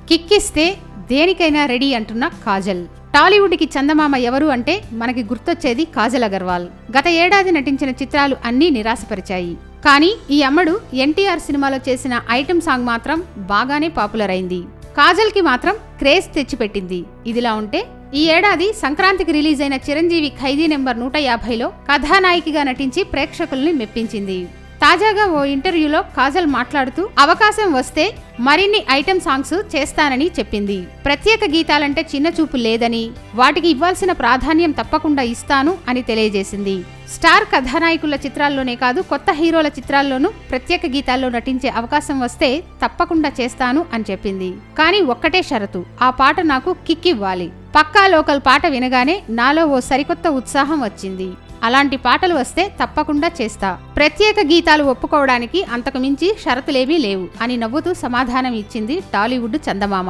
కిక్కిస్తే దేనికైనా రెడీ అంటున్న కాజల్. టాలీవుడ్కి చందమామ ఎవరు అంటే మనకి గుర్తొచ్చేది కాజల్ అగర్వాల్. గత ఏడాది నటించిన చిత్రాలు అన్నీ నిరాశపరిచాయి. కానీ ఈ అమ్మడు ఎన్టీఆర్ సినిమాలో చేసిన ఐటెం సాంగ్ మాత్రం బాగానే పాపులర్ అయింది. కాజల్కి మాత్రం క్రేజ్ తెచ్చిపెట్టింది. ఇదిలా ఉంటే ఈ ఏడాది సంక్రాంతికి రిలీజ్ అయిన చిరంజీవి ఖైదీ నెంబర్ 150లో కథానాయికగా నటించి ప్రేక్షకుల్ని మెప్పించింది. తాజాగా ఓ ఇంటర్వ్యూలో కాజల్ మాట్లాడుతూ అవకాశం వస్తే మరిన్ని ఐటెం సాంగ్స్ చేస్తానని చెప్పింది. ప్రత్యేక గీతాలంటే చిన్న చూపు లేదని, వాటికి ఇవ్వాల్సిన ప్రాధాన్యం తప్పకుండా ఇస్తాను అని తెలియజేసింది. స్టార్ కథానాయకుల చిత్రాల్లోనే కాదు, కొత్త హీరోల చిత్రాల్లోనూ ప్రత్యేక గీతాల్లో నటించే అవకాశం వస్తే తప్పకుండా చేస్తాను అని చెప్పింది. కానీ ఒక్కటే షరతు, ఆ పాట నాకు కిక్ ఇవ్వాలి. పక్కా లోకల్ పాట వినగానే నాలో ఓ సరికొత్త ఉత్సాహం వచ్చింది. అలాంటి పాటలు వస్తే తప్పకుండా చేస్తా. ప్రత్యేక గీతాలు ఒప్పుకోవడానికి అంతకు మించి షరతులేమీ లేవు అని నవ్వుతూ సమాధానం ఇచ్చింది టాలీవుడ్ చందమామ.